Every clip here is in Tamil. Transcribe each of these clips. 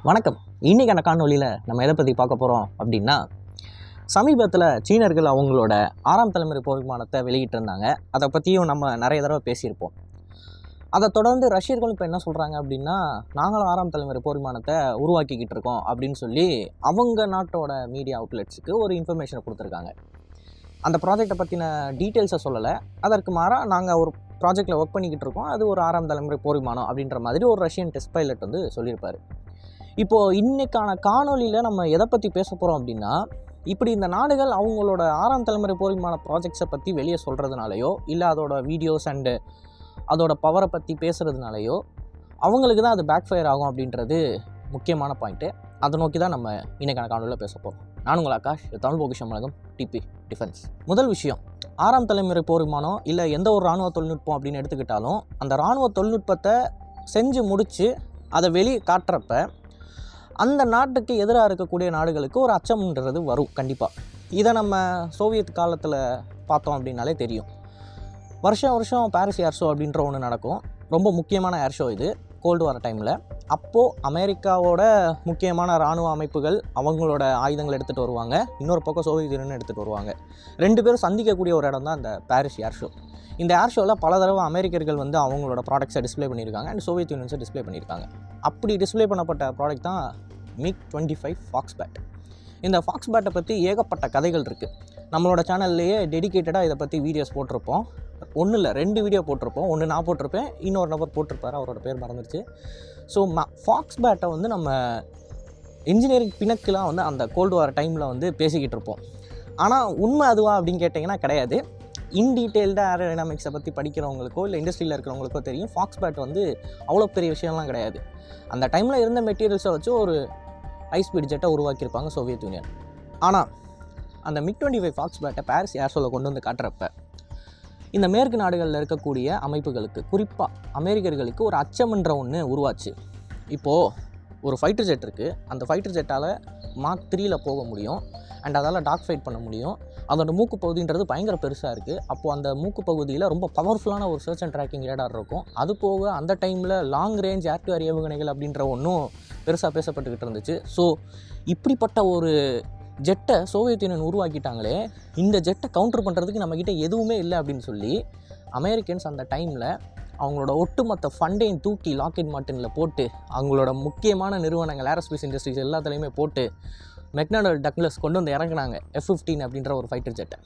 வணக்கம். இன்றைக்கான காணொலியில் நம்ம எதை பற்றி பார்க்க போகிறோம் அப்படின்னா, சமீபத்தில் சீனர்கள் அவங்களோட 6ஆம் தலைமுறை போர் விமானத்தை வெளியிட்டிருந்தாங்க. அதை பற்றியும் நம்ம நிறைய தடவை பேசியிருப்போம். அதை தொடர்ந்து ரஷ்யர்களும் இப்போ என்ன சொல்கிறாங்க அப்படின்னா, நாங்களும் 6ஆம் தலைமுறை போர் விமானத்தை உருவாக்கிக்கிட்டு இருக்கோம் அப்படின்னு சொல்லி அவங்க நாட்டோட மீடியா அவுட்லெட்ஸுக்கு ஒரு இன்ஃபர்மேஷனை கொடுத்துருக்காங்க. அந்த ப்ராஜெக்டை பற்றின டீட்டெயில்ஸை சொல்லலை. அதற்கு மாறாக நாங்கள் ஒரு ப்ராஜெக்டில் ஒர்க் பண்ணிக்கிட்டு இருக்கோம், அது ஒரு 6ஆம் தலைமுறை போர் விமானம் அப்படின்ற மாதிரி ஒரு ரஷ்யன் டெஸ்ட் பைலட் வந்து சொல்லியிருப்பார். இப்போது இன்றைக்கான காணொலியில் நம்ம எதை பற்றி பேச போகிறோம் அப்படின்னா, இப்படி இந்த நாடுகள் அவங்களோட 6ஆம் தலைமுறை போர் விமான ப்ராஜெக்ட்ஸை பற்றி வெளியே சொல்கிறதுனாலையோ, இல்லை அதோட வீடியோஸ் அண்டு அதோட பவரை பற்றி பேசுகிறதுனாலையோ அவங்களுக்கு தான் அது பேக் ஃபயர் ஆகும் அப்படின்றது முக்கியமான பாயிண்ட்டு. அதை நோக்கி தான் நம்ம இன்றைக்கான காணொலியில் பேச போகிறோம். நான் உங்கள் ஆகாஷ், தமிழ் பொக்கிஷம் வழங்கும் டிபி டிஃபென்ஸ். முதல் விஷயம், 6ஆம் தலைமுறை போர் விமானம் இல்லை எந்த ஒரு இராணுவ தொழில்நுட்பம் அப்படின்னு எடுத்துக்கிட்டாலும், அந்த இராணுவ தொழில்நுட்பத்தை செஞ்சு முடித்து அதை வெளியே காட்டுறப்ப அந்த நாட்டுக்கு எதிராக இருக்கக்கூடிய நாடுகளுக்கு ஒரு அச்சம்ன்றது வரும் கண்டிப்பாக. இதை நம்ம சோவியத் காலத்தில் பார்த்தோம் அப்படின்னாலே தெரியும். வருஷம் பாரிஸ் ஏர் ஷோ அப்படின்ற ஒன்று நடக்கும். ரொம்ப முக்கியமான ஏர் ஷோ இது, கோல்டு வார் டைமில். அப்போது அமெரிக்காவோட முக்கியமான இராணுவ அமைப்புகள் அவங்களோட ஆயுதங்கள் எடுத்துகிட்டு வருவாங்க, இன்னொரு பக்கம் சோவியத் யூனியன் எடுத்துகிட்டு வருவாங்க. ரெண்டு பேரும் சந்திக்கக்கூடிய ஒரு இடம் தான் இந்த பாரிஸ் ஏர் ஷோ. இந்த ஏர் ஷோவில் பல தடவை அமெரிக்கர்கள் வந்து அவங்களோட ப்ராடக்ட்ஸை டிஸ்பிளே பண்ணியிருக்காங்க அண்ட் சோவியத் யூனியன்ஸை டிஸ்பிளே பண்ணியிருக்காங்க. அப்படி டிஸ்பிளே பண்ணப்பட்ட ப்ராடக்ட் தான் MiG-25 ஃபாக்ஸ்பேட். இந்த ஃபாக்ஸ்பேட்டை பற்றி ஏகப்பட்ட கதைகள் இருக்குது. நம்மளோட சேனல்லையே டெடிக்கேட்டடாக இதை பற்றி வீடியோஸ் போட்டிருப்போம். ஒன்றும் இல்லை, 2 வீடியோ போட்டிருப்போம். ஒன்று நான் போட்டிருப்பேன், இன்னொரு நபர் போட்டிருப்பார், அவரோட பேர் மறந்துருச்சு. ஸோ ஃபாக்ஸ்பேட்டை வந்து நம்ம இன்ஜினியரிங் பிணக்கெலாம் வந்து அந்த கோல்டு வார் டைமில் வந்து பேசிக்கிட்டு இருப்போம். ஆனால் உண்மை அதுவா அப்படின்னு கேட்டிங்கன்னா கிடையாது. இன் டீட்டெயில்டாக ஏரோடைனமிக்ஸை பற்றி படிக்கிறவங்களுக்கோ இல்லை இண்டஸ்ட்ரியில் இருக்கிறவங்களுக்கோ தெரியும், ஃபாக்ஸ்பேட் வந்து அவ்வளோ பெரிய விஷயம்லாம் கிடையாது. அந்த டைமில் இருந்த மெட்டீரியல்ஸை வச்சு ஒரு ஹை ஸ்பீட் ஜெட்டை உருவாக்கியிருப்பாங்க சோவியத் யூனியன். ஆனால் அந்த MiG-25 ஃபாக்ஸ்பேட்டை பாரிஸ் ஏர் ஷோவில் கொண்டு வந்து காட்டுறப்ப இந்த மேற்கு நாடுகளில் இருக்கக்கூடிய அமைப்புகளுக்கு, குறிப்பாக அமெரிக்கர்களுக்கு ஒரு அச்சம்ன்ற ஒன்று உருவாச்சு. இப்போது ஒரு ஃபைட்டர் ஜெட் இருக்குது, அந்த ஃபைட்டர் ஜெட்டால் மார்க் 3ல் போக முடியும் அண்ட் அதால் டாக் ஃபைட் பண்ண முடியும். அதோட மூக்கு பகுதின்றது பயங்கர பெருசாக இருக்குது. அப்போது அந்த மூக்கு பகுதியில் ரொம்ப பவர்ஃபுல்லான ஒரு சர்ச் அண்ட் ட்ராக்கிங் ரேடார் இருக்கும். அது போக அந்த டைமில் long range air to air ஏவுகணைகள் அப்படின்ற ஒன்றும் பெருசாக பேசப்பட்டுக்கிட்டு இருந்துச்சு. ஸோ இப்படிப்பட்ட ஒரு ஜெட்டை சோவியத் யூனியன் உருவாக்கிட்டாங்களே, இந்த ஜெட்டை கவுண்டர் பண்ணுறதுக்கு நம்மக்கிட்ட எதுவுமே இல்லை அப்படின்னு சொல்லி அமெரிக்கன்ஸ் அந்த டைமில் அவங்களோட ஒட்டுமொத்த ஃபண்டையும் தூக்கி லாக்ஹீட் மார்ட்டினில் போட்டு, அவங்களோட முக்கியமான நிறுவனங்கள் ஏரோஸ்பேஸ் இண்டஸ்ட்ரீஸ் எல்லாத்துலேயுமே போட்டு மெக்டானல் டக்லஸ் கொண்டு வந்து இறங்குனாங்க F-15 அப்படின்ற ஒரு ஃபைட்டர் ஜெட்டை.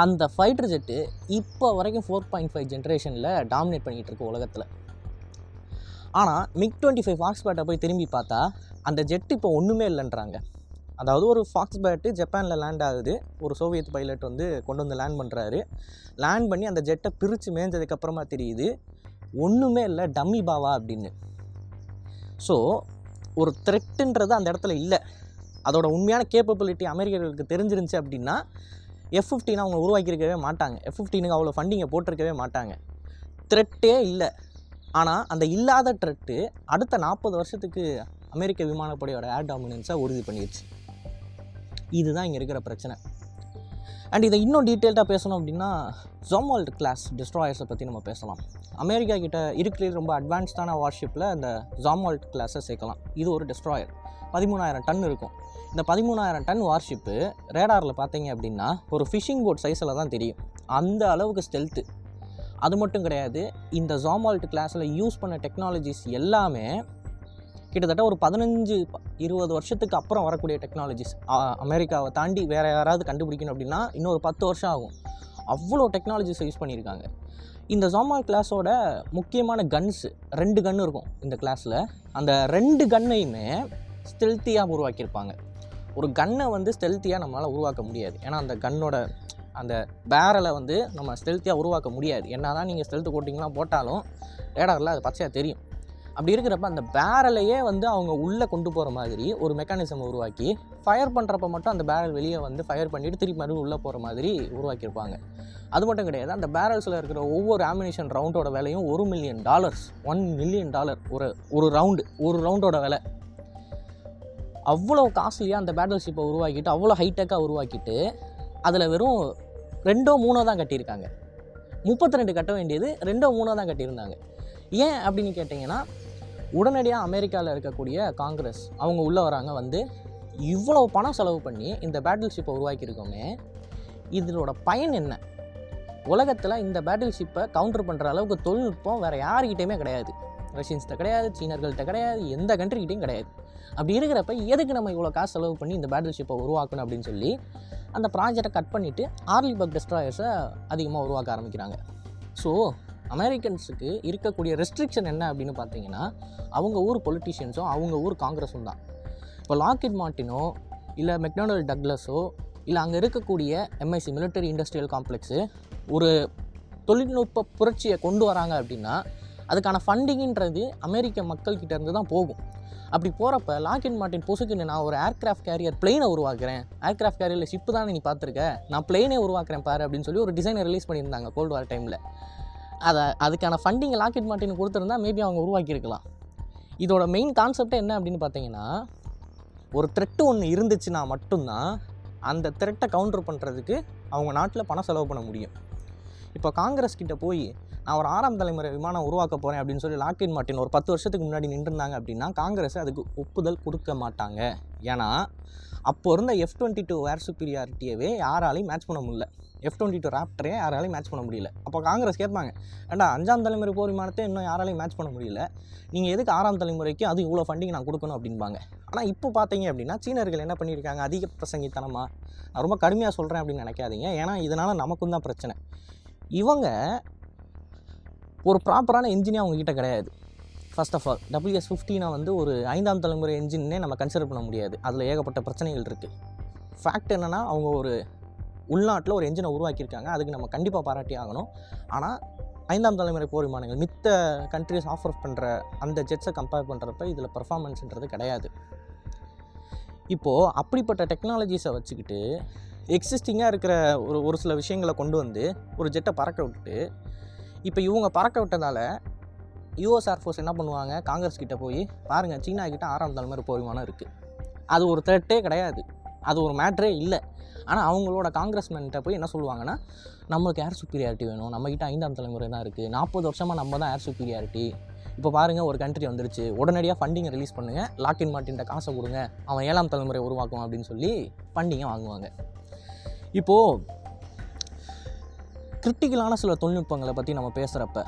அந்த ஃபைட்டர் ஜெட்டு இப்போ வரைக்கும் 4.5 ஜென்ரேஷனில் டாமினேட் பண்ணிகிட்டு இருக்கு உலகத்தில். ஆனால் MiG-25 ஃபாக்ஸ்பேட்டை போய் திரும்பி பார்த்தா அந்த ஜெட்டு இப்போ ஒன்றுமே இல்லைன்றாங்க. அதாவது ஒரு ஃபாக்ஸ்பேட்டு ஜப்பானில் லேண்ட் ஆகுது, ஒரு சோவியத் பைலட் வந்து கொண்டு வந்து லேண்ட் பண்ணுறாரு. லேண்ட் பண்ணி அந்த ஜெட்டை பிரித்து மேய்ஞ்சதுக்கப்புறமா தெரியுது ஒன்றுமே இல்லை, டம்மி பாவா அப்படின்னு. ஸோ ஒரு த்ரெட்டுன்றது அந்த இடத்துல இல்லை. அதோட உண்மையான கேப்பபிலிட்டி அமெரிக்கர்களுக்கு தெரிஞ்சிருந்துச்சு அப்படின்னா F-15 அவங்க உருவாக்கியிருக்கவே மாட்டாங்க. F-15க்கு அவ்வளோ ஃபண்டிங்கை போட்டிருக்கவே மாட்டாங்க. த்ரெட்டே இல்லை. ஆனால் அந்த இல்லாத த்ரெட்டு அடுத்த 40 வருஷத்துக்கு அமெரிக்க விமானப்படையோட ஏர் டாமினன்ஸை உறுதி பண்ணிடுச்சு. இதுதான் இங்கே இருக்கிற பிரச்சனை. அண்ட் இதை இன்னும் டீட்டெயில்டாக பேசணும் அப்படின்னா, ஜாம்வால்ட் கிளாஸ் டெஸ்ட்ராயர்ஸை பற்றி நம்ம பேசலாம். அமெரிக்கா கிட்ட இருக்கிற ரொம்ப அட்வான்ஸ்டான வார்ஷிப்பில் இந்த ஜாம்வால்ட் கிளாஸை சேர்க்கலாம். இது ஒரு டெஸ்ட்ராயர், 13,000 டன் இருக்கும். இந்த 13,000 டன் வார்ஷிப்பு ரேடாரில் பார்த்தீங்க அப்படின்னா ஒரு ஃபிஷிங் போட் சைஸில் தான் தெரியும். அந்த அளவுக்கு ஸ்டெல்த்து. அது மட்டும் கிடையாது, இந்த ஜாம்வால்ட் கிளாஸில் யூஸ் பண்ண டெக்னாலஜிஸ் எல்லாமே கிட்டத்தட்ட ஒரு 15-20 வருஷத்துக்கு அப்புறம் வரக்கூடிய டெக்னாலஜிஸ். அமெரிக்காவை தாண்டி வேறு யாராவது கண்டுபிடிக்கணும் அப்படின்னா இன்னொரு 10 வருஷம் ஆகும். அவ்வளோ டெக்னாலஜிஸை யூஸ் பண்ணியிருக்காங்க. இந்த ஜாம்வால்ட் கிளாஸோட முக்கியமான கன்ஸு 2 கன்று இருக்கும் இந்த கிளாஸில். அந்த 2 கன்னையுமே ஸ்டெல்த்தியாக உருவாக்கியிருப்பாங்க. ஒரு கன்னை வந்து ஸ்டெல்த்தியாக நம்மளால் உருவாக்க முடியாது. ஏன்னா அந்த கன்னோட அந்த பேரலை வந்து நம்ம ஸ்டெல்த்தியாக உருவாக்க முடியாது. என்ன தான் நீங்கள் ஸ்டெல்த்து கோட்டிங்லாம் போட்டாலும் ரேடாரில் அது பச்சையாக தெரியும். அப்படி இருக்கிறப்ப அந்த பேரலையே வந்து அவங்க உள்ளே கொண்டு போகிற மாதிரி ஒரு மெக்கானிசம் உருவாக்கி ஃபயர் பண்ணுறப்ப மட்டும் அந்த பேரல் வெளியே வந்து ஃபயர் பண்ணிவிட்டு திருப்பி மறுபடியும் உள்ளே போகிற மாதிரி உருவாக்கியிருப்பாங்க. அது மட்டும் கிடையாது, அந்த பேரல்ஸில் இருக்கிற ஒவ்வொரு ஆமினேஷன் ரவுண்டோட விலையும் $1 மில்லியன், $1 மில்லியன் ஒரு ரவுண்டோட விலை. அவ்வளோ காஸ்ட்லியாக அந்த பேட்டில் ஷிப்பை உருவாக்கிட்டு, அவ்வளோ ஹைடெக்காக உருவாக்கிட்டு அதில் வெறும் 2-3 தான் கட்டியிருக்காங்க. 32 கட்ட வேண்டியது 2-3 தான் கட்டியிருந்தாங்க. ஏன் அப்படின்னு கேட்டிங்கன்னா, உடனடியாக அமெரிக்காவில் இருக்கக்கூடிய காங்கிரஸ் அவங்க உள்ளே வராங்க, வந்து இவ்வளோ பணம் செலவு பண்ணி இந்த பேட்டில் ஷிப்பை உருவாக்கியிருக்கோமே, இதனோட பயன் என்ன? உலகத்தில் இந்த பேட்டில் ஷிப்பை கவுண்டர் பண்ணுற அளவுக்கு தொழில்நுட்பம் வேறு யாருக்கிட்டையுமே கிடையாது. ரஷ்யன்ஸ்கிட்ட கிடையாது, சீனர்கள்ட்ட கிடையாது, எந்த கண்ட்ரிக்கிட்டையும் கிடையாது. அப்படி இருக்கிறப்ப எதுக்கு நம்ம இவ்வளோ காசு செலவு பண்ணி இந்த பேட்டில் ஷிப்பை உருவாக்கணும் அப்படின்னு சொல்லி அந்த ப்ராஜெக்டை கட் பண்ணிவிட்டு ஆர்லிபர்க் டெஸ்ட்ராயர்ஸை அதிகமாக உருவாக்க ஆரம்பிக்கிறாங்க. ஸோ அமெரிக்கன்ஸுக்கு இருக்கக்கூடிய ரெஸ்ட்ரிக்ஷன் என்ன அப்படின்னு பார்த்தீங்கன்னா, அவங்க ஊர் பொலிட்டிஷியன்ஸும் அவங்க ஊர் காங்கிரஸும் தான். இப்போ லாக்ஹீட் மார்ட்டினோ இல்லை மெக்டொனால்ட் டக்ளஸோ இல்லை அங்கே இருக்கக்கூடிய எம்ஐசி மிலிட்டரி இண்டஸ்ட்ரியல் காம்ப்ளெக்ஸு ஒரு தொழில்நுட்ப புரட்சியை கொண்டு வராங்க அப்படின்னா அதுக்கான ஃபண்டிங்கிறது அமெரிக்க மக்கள்கிட்ட இருந்து தான் போகும். அப்படி போகிறப்ப லாக்ஹீட் மார்ட்டின் பொசுக்குன்னு நான் ஒரு ஏர்க்ராஃப்ட் கேரியர் பிளெயினை உருவாக்குறேன், ஏர்க்ராஃப்ட் கேரியரில் ஷிப்பு தானே நீ பார்த்துருக்க, நான் பிளெயினே உருவாக்குறேன் பாரு அப்படின்னு சொல்லி ஒரு டிசைனை ரிலீஸ் பண்ணியிருந்தாங்க கோல்டு வார் டைமில். அதுக்கான ஃபண்டிங் லாக்ஹீட் மார்ட்டின் கொடுத்துருந்தா மேபி அவங்க உருவாக்கியிருக்கலாம். இதோட மெயின் கான்செப்டே என்ன அப்படின்னு பார்த்தீங்கன்னா, ஒரு த்ரெட்டு ஒன்று இருந்துச்சுன்னா மட்டும்தான் அந்த த்ரெட்டை கவுண்டர் பண்ணுறதுக்கு அவங்க நாட்டில் பணம் செலவு பண்ண முடியும். இப்போ காங்கிரஸ் கிட்ட போய் நான் ஒரு 6ஆம் தலைமுறை விமானம் உருவாக்க போகிறேன் அப்படின்னு சொல்லி லாக்ஹீட் மார்ட்டின் ஒரு 10 வருஷத்துக்கு முன்னாடி நின்றுருந்தாங்க அப்படின்னா காங்கிரஸ் அதுக்கு ஒப்புதல் கொடுக்க மாட்டாங்க. ஏன்னா அப்போ இருந்த F-22 ஏர் சுப்பீரியாரிட்டியவே யாராலையும் மேட்ச் பண்ண முடியல, F-22 ராப்டரே யாராலையும் மேட்ச் பண்ண முடியல. அப்போ காங்கிரஸ் கேட்பாங்க, ஏண்டா 5ஆம் தலைமுறை போர் விமானத்தை இன்னும் யாராலையும் மேட்ச் பண்ண முடியல, நீங்கள் எதுக்கு 6ஆம் தலைமுறைக்கு அது இவ்வளோ ஃபண்டிங் நான் கொடுக்கணும் அப்படின்பாங்க. ஆனால் இப்போ பார்த்தீங்க அப்படின்னா சீனர்கள் என்ன பண்ணியிருக்காங்க, அதிக பிரசங்கித்தனமாக, நான் ரொம்ப கடுமையாக சொல்கிறேன் அப்படின்னு நினைக்காதீங்க, ஏன்னா இதனால் நமக்கும் தான் பிரச்சனை. இவங்க ஒரு ப்ராப்பரான என்ஜினே அவங்கக்கிட்ட கிடையாது. ஃபர்ஸ்ட் ஆஃப் ஆல் WS-15 வந்து ஒரு 5ஆம் தலைமுறை என்ஜின்னே நம்ம கன்சிடர் பண்ண முடியாது, அதில் ஏகப்பட்ட பிரச்சனைகள் இருக்குது. ஃபேக்ட் என்னென்னா அவங்க ஒரு உள்நாட்டில் ஒரு என்ஜினை உருவாக்கியிருக்காங்க, அதுக்கு நம்ம கண்டிப்பாக பாராட்டி ஆகணும். ஆனால் 5ஆம் தலைமுறை போர் விமானங்கள் மித்த கண்ட்ரிஸ் ஆஃபர் பண்ணுற அந்த ஜெட்ஸை கம்பேர் பண்ணுறப்ப இதில் பர்ஃபார்மன்ஸ்ன்றது கிடையாது. இப்போது அப்படிப்பட்ட டெக்னாலஜிஸை வச்சுக்கிட்டு எக்ஸிஸ்டிங்காக இருக்கிற ஒரு சில விஷயங்களை கொண்டு வந்து ஒரு ஜெட்டை பறக்க விட்டுட்டு, இப்போ இவங்க பறக்க விட்டதால் யூஎஸ் ஏர்ஃபோர்ஸ் என்ன பண்ணுவாங்க, காங்கிரஸ் கிட்டே போய் பாருங்கள் சீனா கிட்ட 6ஆம் தலைமுறை போர் விமானம் இருக்குது, அது ஒரு த்ரெட்டே கிடையாது, அது ஒரு மேட்ரே இல்லை. ஆனால் அவங்களோட காங்கிரஸ்மேன்கிட்ட போய் என்ன சொல்லுவாங்கன்னா, நம்மளுக்கு ஏர் சுப்பீரியாரிட்டி வேணும், நம்மக்கிட்ட 5ஆம் தலைமுறை தான் இருக்குது, 40 வருஷமாக நம்ம தான் ஏர் சுப்பீரியாரிட்டி, இப்போ பாருங்கள் ஒரு கண்ட்ரி வந்துருச்சு, உடனடியாக ஃபண்டிங்கை ரிலீஸ் பண்ணுங்கள், லாக்ஹீட் மார்ட்டின்ட்ட காசை கொடுங்க, அவன் 7ஆம் தலைமுறை உருவாக்கும் அப்படின்னு சொல்லி ஃபண்டிங்கை வாங்குவாங்க. இப்போது கிரிட்டிக்கலான சில தொழில்நுட்பங்களை பற்றி நம்ம பேசுகிறப்ப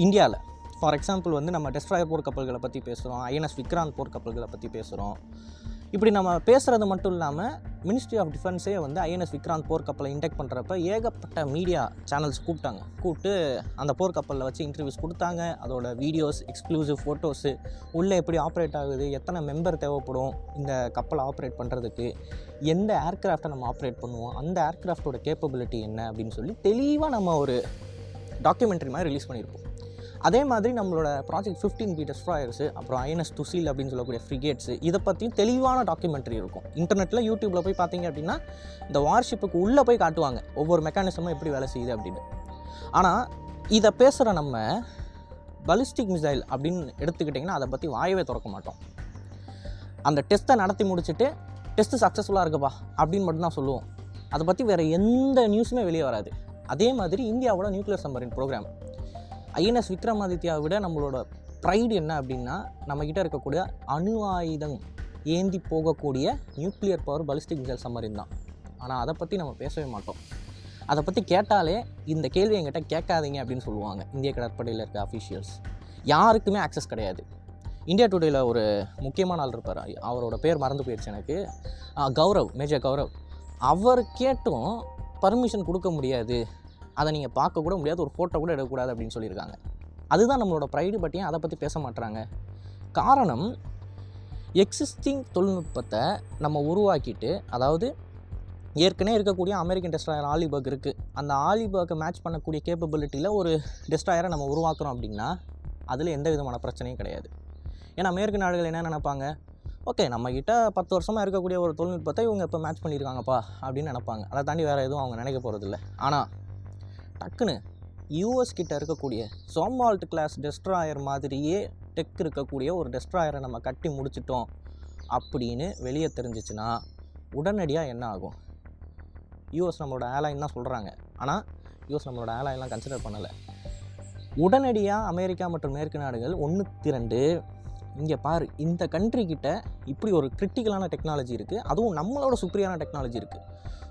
இந்தியாவில் ஃபார் எக்ஸாம்பிள் வந்து நம்ம டெஸ்ட்ராயர் போர்க்கப்பல்களை பற்றி பேசுகிறோம், ஐஎன்எஸ் விக்ராந்த் போர்க்கப்பல்களை பற்றி பேசுகிறோம். இப்படி நம்ம பேசுகிறது மட்டும் இல்லாமல் மினிஸ்ட்ரி ஆஃப் டிஃபென்ஸே வந்து ஐஎன்எஸ் விக்ராந்த் போர்க்கப்பலை இன்டெக்ட் பண்ணுறப்ப ஏகப்பட்ட மீடியா சேனல்ஸ் கூப்பிட்டு அந்த போர்க்கப்பலில் வச்சு இன்டர்வியூஸ் கொடுத்தாங்க. அதோட வீடியோஸ், எக்ஸ்க்ளூசிவ் ஃபோட்டோஸு, உள்ளே எப்படி ஆப்ரேட் ஆகுது, எத்தனை மெம்பர் தேவைப்படும் இந்த கப்பலை ஆப்ரேட் பண்ணுறதுக்கு, எந்த ஏர்க்ராஃப்டை நம்ம ஆப்ரேட் பண்ணுவோம், அந்த ஏர்க்ராஃப்டோட கேப்பபிலிட்டி என்ன அப்படின்னு சொல்லி தெளிவாக நம்ம ஒரு டாக்குமெண்ட்ரி மாதிரி ரிலீஸ் பண்ணியிருப்போம். அதே மாதிரி நம்மளோட ப்ராஜெக்ட் 15B டெஸ்ட்ராயர்ஸு, அப்புறம் INS துசில் அப்படின்னு சொல்லக்கூடிய ஃப்ரிகேட்ஸு, இதை பற்றியும் தெளிவான டாக்குமெண்ட்ரி இருக்கும். இன்டர்நெட்டில் யூடியூப்பில் போய் பார்த்தீங்க அப்படின்னா இந்த வார்ஷிப்புக்கு உள்ளே போய் காட்டுவாங்க ஒவ்வொரு மெக்கானிசமும் எப்படி வேலை செய்யுது அப்படின்னு. ஆனால் இதை பேசுகிற நம்ம பலிஸ்டிக் மிசைல் அப்படின்னு எடுத்துக்கிட்டிங்கன்னா அதை பற்றி வாயவே திறக்க மாட்டோம். அந்த டெஸ்ட்டை நடத்தி முடிச்சுட்டு டெஸ்ட்டு சக்ஸஸ்ஃபுல்லாக இருக்குப்பா அப்படின்னு மட்டும்தான் சொல்லுவோம். அதை பற்றி வேறு எந்த நியூஸுமே வெளியே வராது. அதே மாதிரி இந்தியாவோட நியூக்ளியர் சப்மரின் ப்ரோக்ராம் ஐஎன்எஸ் விக்ரமாதித்யாவை விட நம்மளோட ப்ரைடு என்ன அப்படின்னா, நம்மக்கிட்ட இருக்கக்கூடிய அணு ஆயுதம் ஏந்தி போகக்கூடிய nuclear power ballistic missile submarine தான். ஆனால் அதை பற்றி நம்ம பேசவே மாட்டோம். அதை பற்றி கேட்டாலே இந்த கேள்வி என்கிட்ட கேட்காதீங்க அப்படின்னு சொல்லுவாங்க இந்திய கடற்படையில் இருக்க அஃபீஷியல்ஸ். யாருக்குமே ஆக்சஸ் கிடையாது. இந்தியா டுடேயில் ஒரு முக்கியமான ஆள் இருப்பார், அவரோட பேர் மறந்து போயிடுச்சு எனக்கு, கௌரவ், மேஜர் கௌரவ். அவர் கேட்டும் பர்மிஷன் கொடுக்க முடியாது, அதை நீங்கள் பார்க்க கூட முடியாது, ஒரு ஃபோட்டோ கூட எடுக்கக்கூடாது அப்படின்னு சொல்லியிருக்காங்க. அதுதான் நம்மளோட ப்ரைடு. பட் ஏன் அதை பற்றி பேச மாட்டுறாங்க? காரணம், எக்ஸிஸ்டிங் தொழில்நுட்பத்தை நம்ம உருவாக்கிட்டு, அதாவது ஏற்கனவே இருக்கக்கூடிய அமெரிக்கன் டெஸ்ட்ராயர் ஆலிபர்க் இருக்குது, அந்த ஆலிபர்க்கை மேட்ச் பண்ணக்கூடிய கேப்பபிலிட்டியில் ஒரு டெஸ்ட்ராயரை நம்ம உருவாக்குறோம் அப்படின்னா அதில் எந்த விதமான பிரச்சனையும் கிடையாது. ஏன்னா அமெரிக்க நாடுகள் என்ன நினைப்பாங்க, ஓகே நம்மக்கிட்ட 10 வருஷமாக இருக்கக்கூடிய ஒரு தொழில்நுட்பத்தை இவங்க இப்போ மேட்ச் பண்ணியிருக்காங்கப்பா அப்படின்னு நினைப்பாங்க. அதை தாண்டி வேறு எதுவும் அவங்க நினைக்க போகிறதில்ல. ஆனால் டக்குன்னு யூஎஸ் கிட்ட இருக்கக்கூடிய சோமால்ட் கிளாஸ் டெஸ்ட்ராயர் மாதிரியே டெக் இருக்கக்கூடிய ஒரு டெஸ்ட்ராயரை நம்ம கட்டி முடிச்சிட்டோம் அப்படின்னு வெளியே தெரிஞ்சிச்சுன்னா உடனடியாக என்ன ஆகும்? யூஎஸ் நம்மளோட ஏர்லைன் தான் சொல்கிறாங்க, ஆனால் யூஎஸ் நம்மளோட ஏர்லைன்லாம் கன்சிடர் பண்ணலை. உடனடியாக அமெரிக்கா மற்றும் மேற்கு நாடுகள் ஒன்று திரண்டு இங்கே பாரு, இந்த கண்ட்ரிக்கிட்ட இப்படி ஒரு கிரிட்டிக்கலான டெக்னாலஜி இருக்குது, அதுவும் நம்மளோட சுப்ரியான டெக்னாலஜி இருக்குது.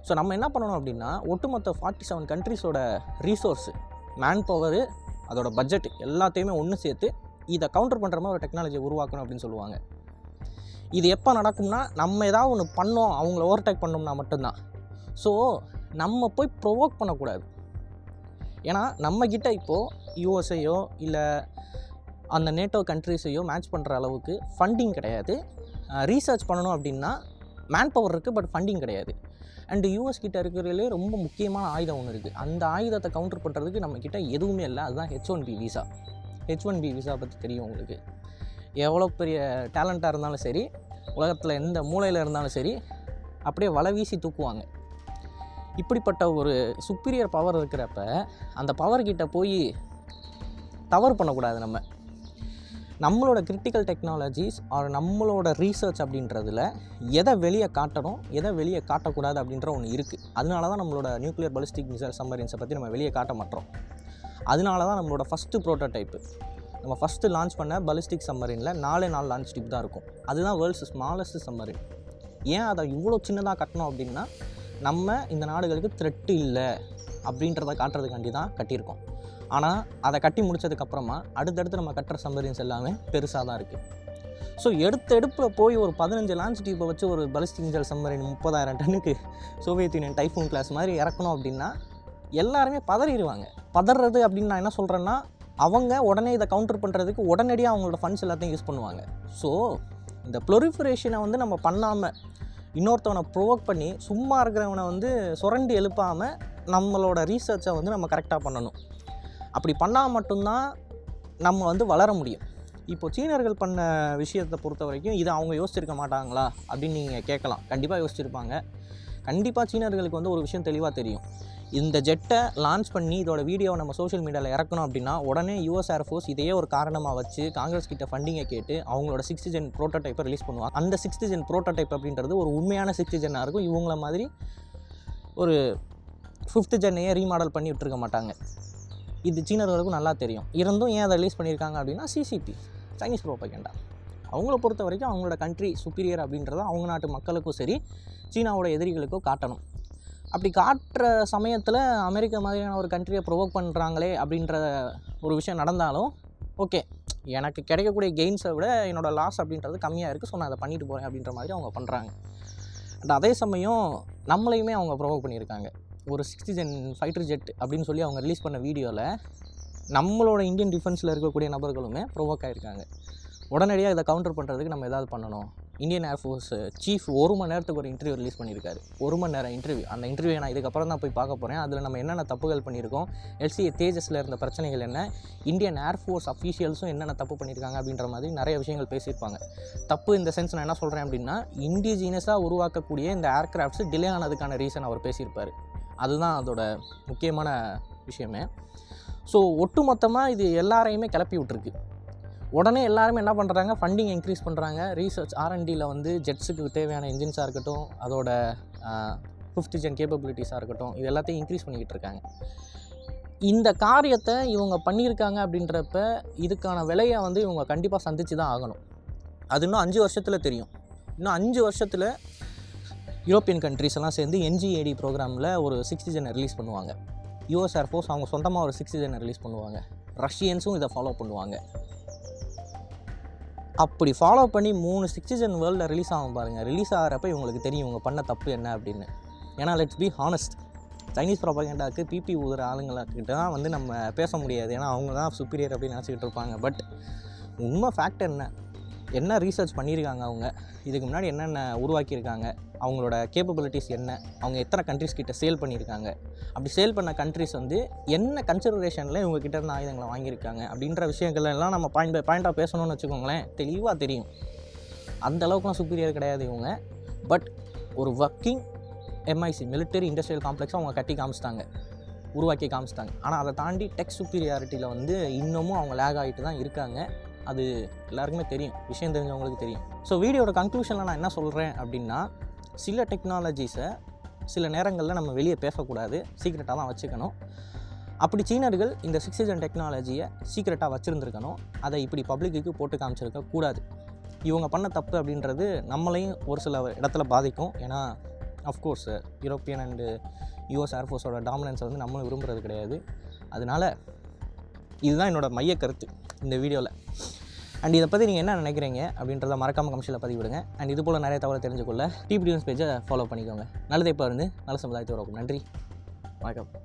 ஸோ நம்ம என்ன பண்ணணும் அப்படின்னா, ஒட்டுமொத்த 47 கண்ட்ரிஸோட ரீசோர்ஸு, மேன் பவரு, அதோட பட்ஜெட் எல்லாத்தையுமே ஒன்று சேர்த்து இதை கவுண்டர் பண்ணுற மாதிரி ஒரு டெக்னாலஜியை உருவாக்கணும் அப்படின்னு சொல்லுவாங்க. இது எப்போ நடக்கும்னா, நம்ம ஏதாவது ஒன்று பண்ணோம், அவங்கள ஓவர்டேக் பண்ணோம்னா மட்டும்தான். ஸோ நம்ம போய் ப்ரொவோக் பண்ணக்கூடாது. ஏன்னா நம்மக்கிட்ட இப்போது யூஎஸ்ஐயோ இல்லை அந்த நேட்டோ கண்ட்ரிஸையோ மேட்ச் பண்ணுற அளவுக்கு ஃபண்டிங் கிடையாது. ரீசர்ச் பண்ணணும் அப்படின்னா மேன் பவர் இருக்குது, பட் ஃபண்டிங் கிடையாது. அண்டு யூஎஸ் கிட்ட இருக்கிறதுலே ரொம்ப முக்கியமான ஆயுதம் ஒன்று இருக்குது. அந்த ஆயுதத்தை கவுண்டர் பண்ணுறதுக்கு நம்மக்கிட்ட எதுவுமே இல்லை. அதுதான் H1B விசா. H1B விசா பற்றி தெரியும் உங்களுக்கு. எவ்வளோ பெரிய டேலண்ட்டாக இருந்தாலும் சரி, உலகத்தில் எந்த மூலையில் இருந்தாலும் சரி, அப்படியே வலை வீசி தூக்குவாங்க. இப்படிப்பட்ட ஒரு சுப்பீரியர் பவர் இருக்கிறப்ப அந்த பவர்கிட்ட போய் தவறு பண்ணக்கூடாது. நம்மளோட கிரிட்டிக்கல் டெக்னாலஜிஸ் ஆர் நம்மளோட ரீசர்ச் அப்படின்றதுல எதை வெளியே காட்டணும், எதை வெளியே காட்டக்கூடாது அப்படின்ற ஒன்று இருக்குது. அதனால தான் நம்மளோட நியூக்ளியர் பாலிஸ்டிக் மிசைல் சம்மரின்ஸை பற்றி நம்ம வெளியே காட்ட மாட்டோம். அதனால தான் நம்மளோட ஃபஸ்ட்டு ப்ரோட்டோடைப்பு, நம்ம ஃபஸ்ட்டு லான்ச் பண்ண பாலிஸ்டிக் சம்மரினில் 4 லான்ச் டிப் தான் இருக்கும். அதுதான் வேர்ல்ட்ஸ் ஸ்மாலஸ்ட் சம்மரின். ஏன் அதை இவ்வளோ சின்னதாக கட்டணும் அப்படின்னா, நம்ம இந்த நாடுகளுக்கு த்ரெட்டு இல்லை அப்படின்றத காட்டுறதுக்காண்டி தான் கட்டியிருக்கோம். ஆனால் அதை கட்டி முடித்ததுக்கப்புறமா அடுத்தடுத்து நம்ம கட்டுற சம்மரின்ஸ் எல்லாமே பெருசாக தான் இருக்குது. ஸோ எடுப்பில் போய் ஒரு 15 லான்ச் டியூப்பை வச்சு ஒரு பாலிஸ்டிக் மிசைல் சம்மரின் 30,000 டன்னுக்கு சோவியத் யூனியன் டைஃபூன் கிளாஸ் மாதிரி இறக்கணும் அப்படின்னா எல்லாருமே பதறிடுவாங்க. பதறது அப்படின்னு நான் என்ன சொல்கிறேன்னா, அவங்க உடனே இதை கவுண்டர் பண்ணுறதுக்கு உடனடியாக அவங்களோட ஃபண்ட்ஸ் எல்லாத்தையும் யூஸ் பண்ணுவாங்க. ஸோ இந்த ப்ளொரிஃபரேஷனை வந்து நம்ம பண்ணாமல், இன்னொருத்தவனை ப்ரொவோக் பண்ணி சும்மா இருக்கிறவனை வந்து சுரண்டி எழுப்பாமல் நம்மளோட ரீசர்ச்சை வந்து நம்ம கரெக்டாக பண்ணணும். அப்படி பண்ணால் மட்டும்தான் நம்ம வந்து வளர முடியும். இப்போது சீனர்கள் பண்ண விஷயத்தை பொறுத்த வரைக்கும் இதை அவங்க யோசிச்சிருக்க மாட்டாங்களா அப்படின்னு நீங்கள் கேட்கலாம். கண்டிப்பாக யோசிச்சிருப்பாங்க. கண்டிப்பாக சீனர்களுக்கு வந்து ஒரு விஷயம் தெளிவாக தெரியும். இந்த ஜெட்டை லான்ச் பண்ணி இதோட வீடியோவை நம்ம சோஷியல் மீடியாவில் இறக்கணும் அப்படின்னா உடனே US ஏர்ஃபோர்ஸ் இதையே ஒரு காரணமாக வச்சு காங்கிரஸ் கிட்ட ஃபண்டிங்கை கேட்டு அவங்களோட 6th ஜென் ப்ரோட்டோடைப்பை ரிலீஸ் பண்ணுவாங்க. அந்த 6th ஜென் ப்ரோட்டோடைப் அப்படின்றது ஒரு உண்மையான 6th ஜென்னாக இருக்கும். இவங்கள மாதிரி ஒரு 5th ஜென்னையே ரீமாடல் பண்ணி விட்டுருக்க மாட்டாங்க. இது சீனர்களுக்கும் நல்லா தெரியும். இருந்தும் ஏன் அதை ரிலீஸ் பண்ணியிருக்காங்க அப்படின்னா, CCP, சைனீஸ் ப்ரோபகண்டா. அவங்கள பொறுத்த வரைக்கும் அவங்களோட கண்ட்ரி சுப்பீரியர் அப்படின்றத அவங்க நாட்டு மக்களுக்கும் சரி, சீனாவோட எதிரிகளுக்கோ காட்டணும். அப்படி காட்டுற சமயத்தில் அமெரிக்கா மாதிரியான ஒரு கண்ட்ரியை ப்ரொவோக் பண்ணுறாங்களே அப்படின்ற ஒரு விஷயம் நடந்தாலும் ஓகே, எனக்கு கிடைக்கக்கூடிய கெயின்ஸை விட என்னோடய லாஸ் அப்படின்றது கம்மியாக இருக்குது, ஸோ நான் அதை பண்ணிட்டு போகிறேன் அப்படின்ற மாதிரி அவங்க பண்ணுறாங்க. அண்ட் அதே சமயம் நம்மளையுமே அவங்க ப்ரொவோக் பண்ணியிருக்காங்க. ஒரு 6th ஜென் ஃபைட்டர் ஜெட் அப்படின்னு சொல்லி அவங்க ரிலீஸ் பண்ண வீடியோவில் நம்மளோட இந்தியன் டிஃபென்ஸில் இருக்கக்கூடிய நபர்களுமே ப்ரொவோக் ஆகியிருக்காங்க. உடனடியாக இதை கவுண்டர் பண்ணுறதுக்கு நம்ம ஏதாவது பண்ணணும். இந்தியன் ஏர்ஃபோர்ஸ் சீஃப் 1 மணி நேரத்துக்கு ஒரு இன்டர்வியூ ரிலீஸ் பண்ணியிருக்காரு. 1 மணி நேரம் இன்டர்வியூ. அந்த இன்டர்வியூ நான் இதுக்கப்புறம் தான் போய் பார்க்க போகிறேன். அதில் நம்ம என்னென்ன தப்புகள் பண்ணியிருக்கோம், LCA தேஜஸில் இருந்த பிரச்சனைகள் என்ன, இந்தியன் ஏர்ஃபோர்ஸ் அஃபீஷியல்ஸும் என்னென்ன தப்பு பண்ணியிருக்காங்க அப்படின்ற மாதிரி நிறைய விஷயங்கள் பேசியிருப்பாங்க. தப்பு இந்த சென்ஸ் நான் என்ன சொல்கிறேன் அப்படின்னா, இண்டிஜினியஸாக உருவாக்கக்கூடிய இந்த ஏர்க்ராஃப்ட்ஸ் டிலே ஆனதுக்கான ரீசன் அவர் பேசியிருப்பார். அதுதான் அதோட முக்கியமான விஷயமே. ஸோ ஒட்டுமொத்தமாக இது எல்லாரையுமே கிளப்பி விட்டுருக்கு. உடனே எல்லாருமே என்ன பண்ணுறாங்க, ஃபண்டிங் இன்க்ரீஸ் பண்ணுறாங்க. ரீசர்ச் R&Dயில் வந்து ஜெட்ஸுக்கு தேவையான என்ஜின்ஸாக இருக்கட்டும், அதோட 5th ஜென் கேப்பபிலிட்டிஸாக இருக்கட்டும், இது எல்லாத்தையும் இன்க்ரீஸ் பண்ணிக்கிட்டு இருக்காங்க. இந்த காரியத்தை இவங்க பண்ணியிருக்காங்க அப்படின்றப்ப இதுக்கான விலையை வந்து இவங்க கண்டிப்பாக சந்தித்து தான் ஆகணும். அது இன்னும் 5 வருஷத்தில் தெரியும். இன்னும் 5 வருஷத்தில் யூரோப்பியன் கண்ட்ரிஸ் எல்லாம் சேர்ந்து NGAD ப்ரோக்ராமில் ஒரு 6th ஜென்னை ரிலீஸ் பண்ணுவாங்க. US ஏர்ஃபோர்ஸ் அவங்க சொந்தமாக ஒரு 6th ஜென்னை ரிலீஸ் பண்ணுவாங்க. ரஷ்யன்ஸும் இதை ஃபாலோ பண்ணுவாங்க. அப்படி ஃபாலோ பண்ணி 3 6th ஜென் வேர்ல்டில் ரிலீஸ் ஆகும் பாருங்கள். ரிலீஸ் ஆகிறப்ப இவங்களுக்கு தெரியும் இவங்க பண்ண தப்பு என்ன அப்படின்னு. ஏன்னா லெட்ஸ் பி ஹானஸ்ட், சைனீஸ் ப்ரோபகண்டாவுக்கு பிபி ஊதுற ஆளுங்கக்கிட்ட தான் வந்து நம்ம பேச முடியாது. ஏன்னா அவங்க தான் சுப்பீரியர் அப்படின்னு நினச்சிக்கிட்டு இருப்பாங்க. பட் உண்மை ஃபேக்ட் என்ன ரீசர்ச் பண்ணியிருக்காங்க, அவங்க இதுக்கு முன்னாடி என்னென்ன உருவாக்கியிருக்காங்க, அவங்களோட கேப்பபிலிட்டிஸ் என்ன, அவங்க எத்தனை கண்ட்ரிஸ் கிட்ட சேல் பண்ணியிருக்காங்க, அப்படி சேல் பண்ண கண்ட்ரிஸ் வந்து என்ன கன்சிடரேஷனில் இவங்க கிட்ட இருந்து ஆயுதங்களை வாங்கியிருக்காங்க அப்படின்ற விஷயங்கள் எல்லாம் நம்ம பாயிண்டாக பேசணும்னு வச்சுக்கோங்களேன், தெளிவாக தெரியும். அந்த அளவுக்குலாம் சுப்பீரியர் கிடையாது இவங்க. பட் ஒரு ஒர்க்கிங் MIC மிலிட்டரி இண்டஸ்ட்ரியல் காம்ப்ளெக்ஸை அவங்க கட்டி காமிச்சிட்டாங்க, உருவாக்கி காமிச்சிட்டாங்க. ஆனால் அதை தாண்டி டெக் சுப்பீரியாரிட்டியில் வந்து இன்னமும் அவங்க லேக் ஆகிட்டு தான் இருக்காங்க. அது எல்லாருக்குமே தெரியும், விஷயம் தெரிஞ்சவங்களுக்கு தெரியும். ஸோ வீடியோட கன்க்ளூஷனில் நான் என்ன சொல்கிறேன் அப்படின்னா, சில டெக்னாலஜிஸை சில நேரங்களில் நம்ம வெளியே பேசக்கூடாது, சீக்ரெட்டாக தான் வச்சுக்கணும். அப்படி சீனர்கள் இந்த 6th ஜென் டெக்னாலஜியை சீக்ரெட்டாக வச்சுருந்துருக்கணும். அதை இப்படி பப்ளிக்கு போட்டு காமிச்சிருக்க கூடாது. இவங்க பண்ண தப்பு அப்படின்றது நம்மளையும் ஒரு சில இடத்துல பாதிக்கும். ஏன்னா அஃப்கோர்ஸ் யூரோப்பியன் அண்டு யூஎஸ் ஏர்ஃபோர்ஸோட டாமினன்ஸை வந்து நம்மளும் விரும்புகிறது கிடையாது. அதனால் இதுதான் என்னோடய மைய கருத்து இந்த வீடியோவில். அண்ட் இதை பற்றி நீங்கள் என்ன நினைக்கிறீங்க அப்படின்றத மறக்காமல் கமெண்ட்ஸில் பதிவிடுங்க. அண்ட் இது போல் நிறைய தகவலை தெரிஞ்சுக்கொள்ள டிபி நியூஸ் பேஜை ஃபாலோ பண்ணிக்கோங்க. நல்லதை இப்போ இருந்து நல்ல சமுதாயத்தை உருவாக்கும். நன்றி, வணக்கம்.